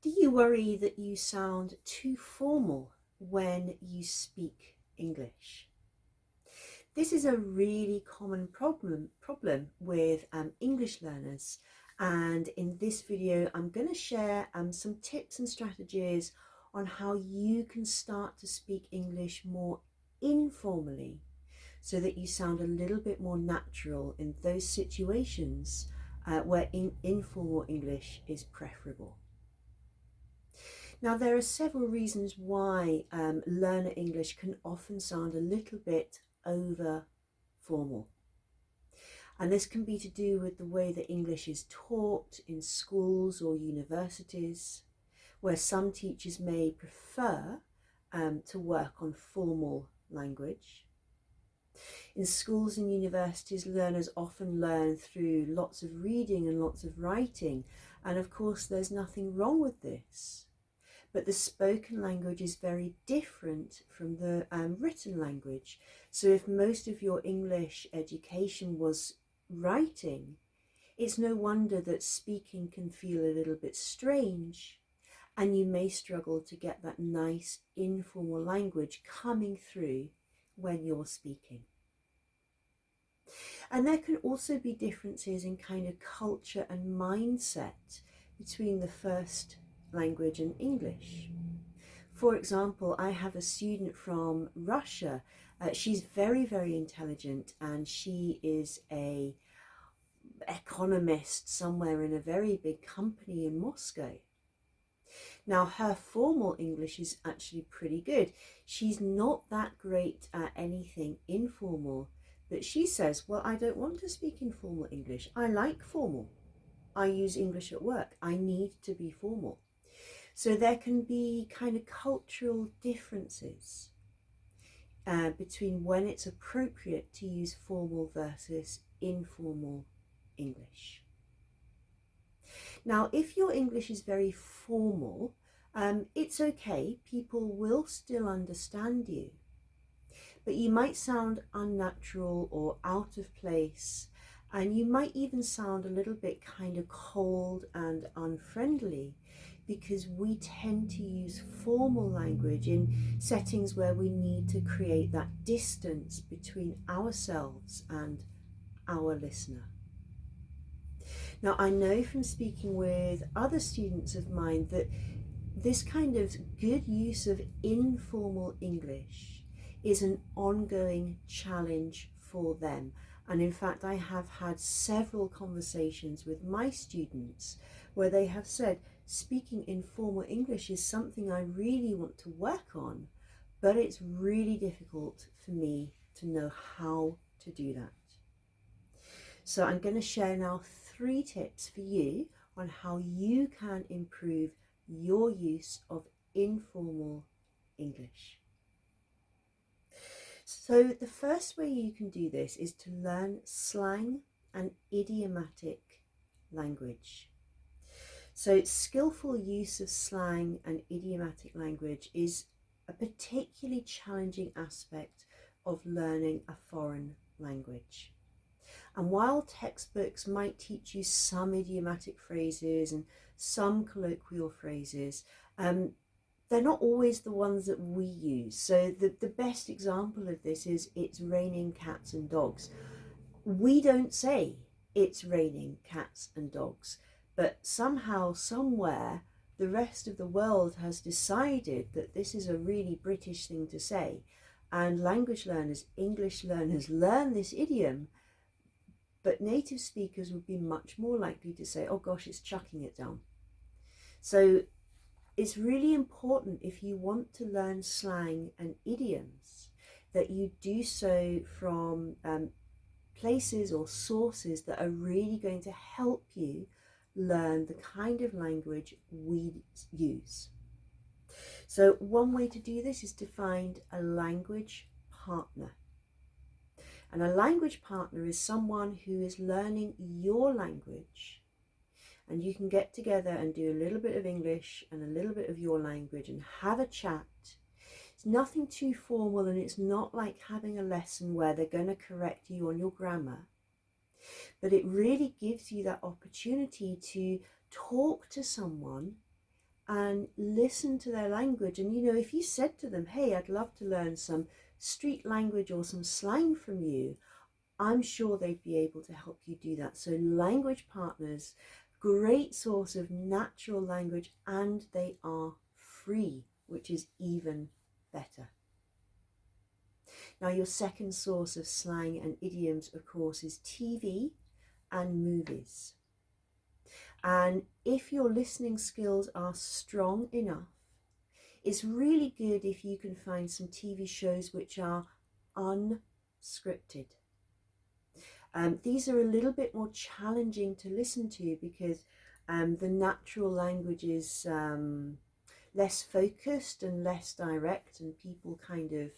Do you worry that you sound too formal when you speak English? This is a really common problem with English learners, and in this video I'm going to share some tips and strategies on how you can start to speak English more informally so that you sound a little bit more natural in those situations where informal English is preferable. Now, there are several reasons why learner English can often sound a little bit over formal. And this can be to do with the way that English is taught in schools or universities, where some teachers may prefer to work on formal language. In schools and universities, learners often learn through lots of reading and lots of writing, and of course there's nothing wrong with this. But the spoken language is very different from the written language. So if most of your English education was writing, it's no wonder that speaking can feel a little bit strange, and you may struggle to get that nice informal language coming through when you're speaking. And there can also be differences in kind of culture and mindset between the first language and English. For example, I have a student from Russia. She's very, very intelligent, and she is a economist somewhere in a very big company in Moscow. Now, her formal English is actually pretty good. She's not that great at anything informal, but she says, well, I don't want to speak informal English. I like formal. I use English at work. I need to be formal. So there can be kind of cultural differences between when it's appropriate to use formal versus informal English. Now, if your English is very formal, it's okay. People will still understand you, but you might sound unnatural or out of place, and you might even sound a little bit kind of cold and unfriendly, because we tend to use formal language in settings where we need to create that distance between ourselves and our listener. Now, I know from speaking with other students of mine that this kind of good use of informal English is an ongoing challenge for them. And in fact, I have had several conversations with my students where they have said, speaking informal English is something I really want to work on, but it's really difficult for me to know how to do that. So I'm going to share now 3 tips for you on how you can improve your use of informal English. So the first way you can do this is to learn slang and idiomatic language. So skillful use of slang and idiomatic language is a particularly challenging aspect of learning a foreign language. And while textbooks might teach you some idiomatic phrases and some colloquial phrases, they're not always the ones that we use. So the best example of this is "it's raining cats and dogs." We don't say "it's raining cats and dogs," but somehow, somewhere, the rest of the world has decided that this is a really British thing to say. And language learners, English learners, learn this idiom, but native speakers would be much more likely to say, oh gosh, it's chucking it down. So it's really important, if you want to learn slang and idioms, that you do so from places or sources that are really going to help you learn the kind of language we use. So one way to do this is to find a language partner. And a language partner is someone who is learning your language, and you can get together and do a little bit of English and a little bit of your language and have a chat. It's nothing too formal, and it's not like having a lesson where they're going to correct you on your grammar. But it really gives you that opportunity to talk to someone and listen to their language. And if you said to them, hey, I'd love to learn some street language or some slang from you, I'm sure they'd be able to help you do that. So language partners, great source of natural language, and they are free, which is even better. Now, your second source of slang and idioms, of course, is TV and movies. And if your listening skills are strong enough, it's really good if you can find some TV shows which are unscripted. These are a little bit more challenging to listen to because the natural language is less focused and less direct, and people kind of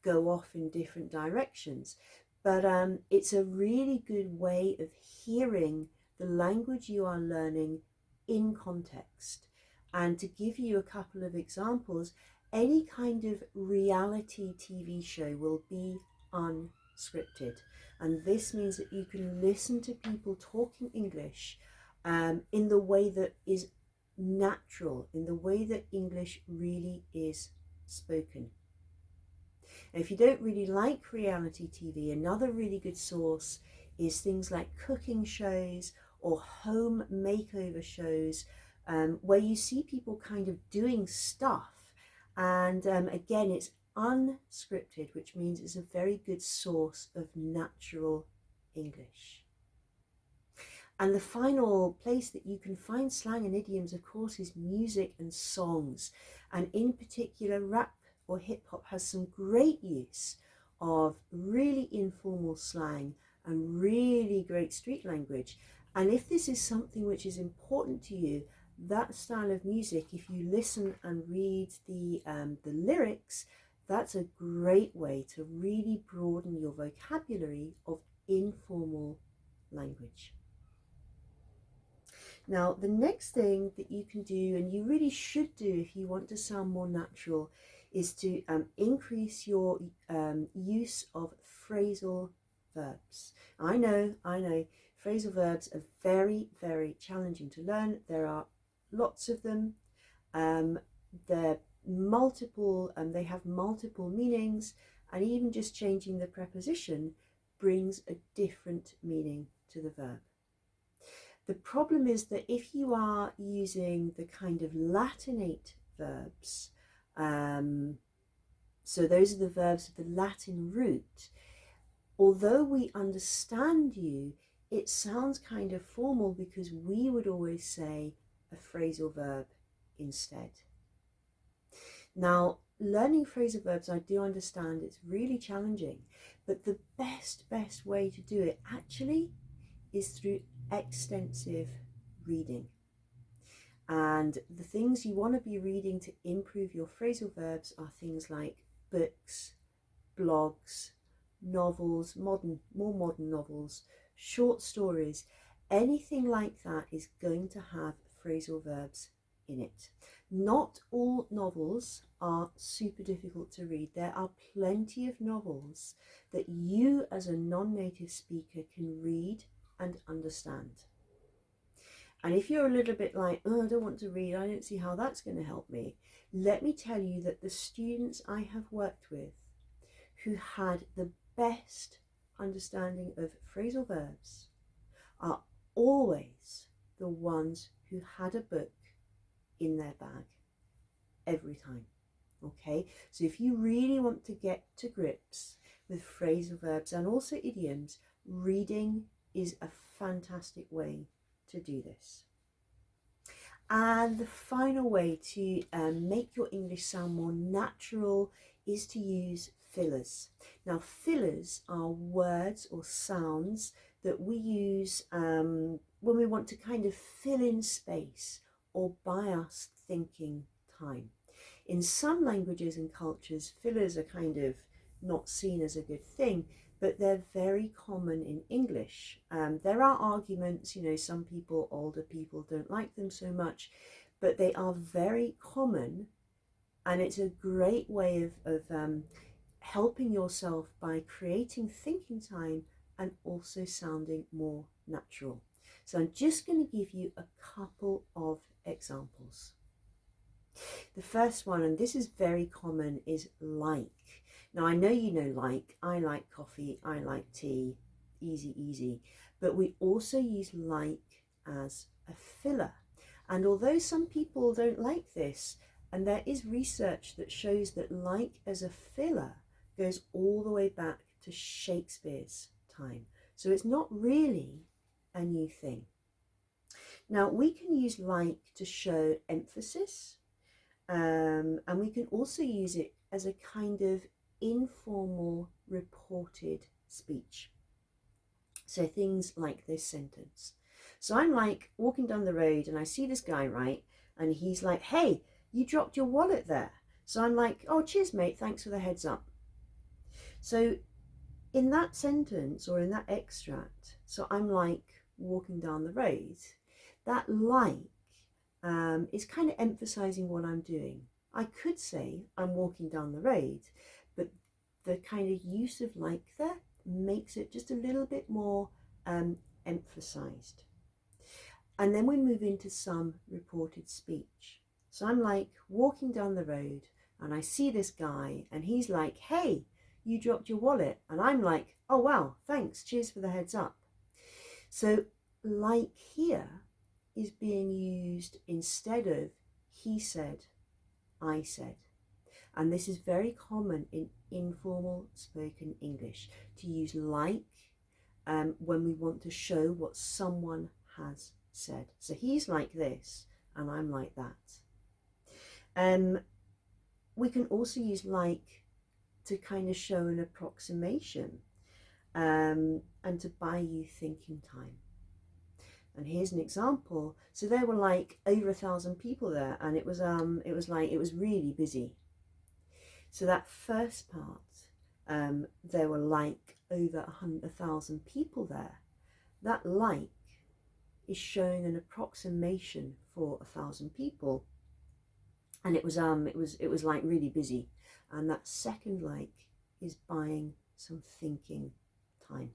go off in different directions. But it's a really good way of hearing the language you are learning in context. And to give you a couple of examples, any kind of reality TV show will be unscripted. And this means that you can listen to people talking English in the way that is natural, in the way that English really is spoken. And if you don't really like reality TV, another really good source is things like cooking shows or home makeover shows, where you see people kind of doing stuff. And again, it's unscripted, which means it's a very good source of natural English. And the final place that you can find slang and idioms, of course, is music and songs. And in particular, rap or hip hop has some great use of really informal slang and really great street language. And if this is something which is important to you, that style of music, if you listen and read the lyrics, that's a great way to really broaden your vocabulary of informal language. Now, the next thing that you can do, and you really should do if you want to sound more natural, is to increase your use of phrasal verbs. I know, phrasal verbs are very, very challenging to learn. There are lots of them. They're multiple, and they have multiple meanings, and even just changing the preposition brings a different meaning to the verb. The problem is that if you are using the kind of Latinate verbs, so those are the verbs of the Latin root, although we understand you, it sounds kind of formal because we would always say a phrasal verb instead. Now, learning phrasal verbs, I do understand it's really challenging, but the best way to do it actually is through extensive reading. And the things you want to be reading to improve your phrasal verbs are things like books, blogs, novels, more modern novels, short stories. Anything like that is going to have phrasal verbs in it. Not all novels are super difficult to read. There are plenty of novels that you as a non-native speaker can read and understand. And if you're a little bit like, oh, I don't want to read, I don't see how that's going to help me, let me tell you that the students I have worked with who had the best understanding of phrasal verbs are always the ones who had a book in their bag every time. Okay, so if you really want to get to grips with phrasal verbs and also idioms, reading is a fantastic way to do this. And the final way to make your English sound more natural is to use fillers. Now, fillers are words or sounds that we use when we want to kind of fill in space or buy us thinking time. In some languages and cultures, fillers are kind of not seen as a good thing, but they're very common in English. There are arguments, some people, older people, don't like them so much, but they are very common, and it's a great way of helping yourself by creating thinking time and also sounding more natural. So I'm just going to give you a couple of examples. The first one, and this is very common, is like. Now, I know you know like. I like coffee, I like tea, easy, easy. But we also use like as a filler. And although some people don't like this, and there is research that shows that like as a filler goes all the way back to Shakespeare's time. So it's not really a new thing. Now, we can use like to show emphasis, and we can also use it as a kind of informal reported speech. So things like this sentence. So I'm like walking down the road and I see this guy, right? And he's like, hey, you dropped your wallet there. So I'm like, oh, cheers, mate. Thanks for the heads up. So in that sentence or in that extract, so I'm like walking down the road, that like is kind of emphasizing what I'm doing. I could say I'm walking down the road, but the kind of use of like there makes it just a little bit more emphasized. And then we move into some reported speech. So I'm like walking down the road and I see this guy and he's like, hey, you dropped your wallet. And I'm like, oh, wow, thanks. Cheers for the heads up. So like here is being used instead of he said, I said. And this is very common in informal spoken English, to use like when we want to show what someone has said. So he's like this and I'm like that. We can also use like to kind of show an approximation and to buy you thinking time. And here's an example. So there were like over 1,000 people there, and it was really busy. So that first part, there were like over 100,000 people there. That like is showing an approximation for 1,000 people, and it was like really busy. And that second like is buying some thinking time.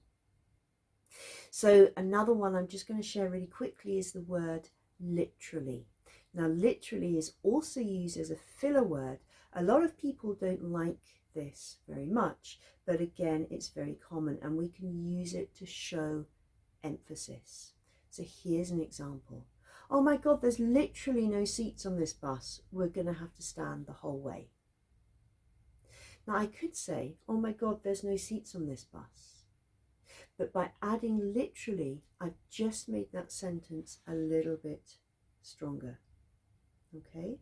So another one I'm just going to share really quickly is the word literally. Now, literally is also used as a filler word. A lot of people don't like this very much, but again, it's very common and we can use it to show emphasis. So here's an example. Oh my God, there's literally no seats on this bus. We're going to have to stand the whole way. Now, I could say, oh my God, there's no seats on this bus. But by adding literally, I've just made that sentence a little bit stronger. Okay?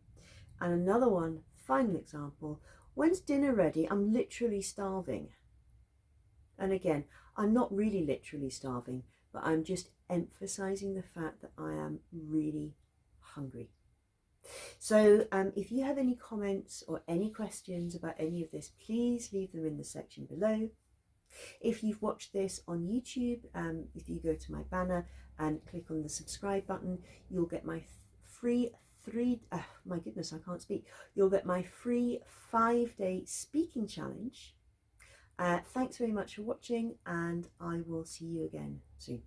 And another one, final example. When's dinner ready? I'm literally starving. And again, I'm not really literally starving, but I'm just emphasizing the fact that I am really hungry. So if you have any comments or any questions about any of this, please leave them in the section below. If you've watched this on YouTube, if you go to my banner and click on the subscribe button, you'll get my free You'll get my free 5-day speaking challenge. Thanks very much for watching, and I will see you again soon.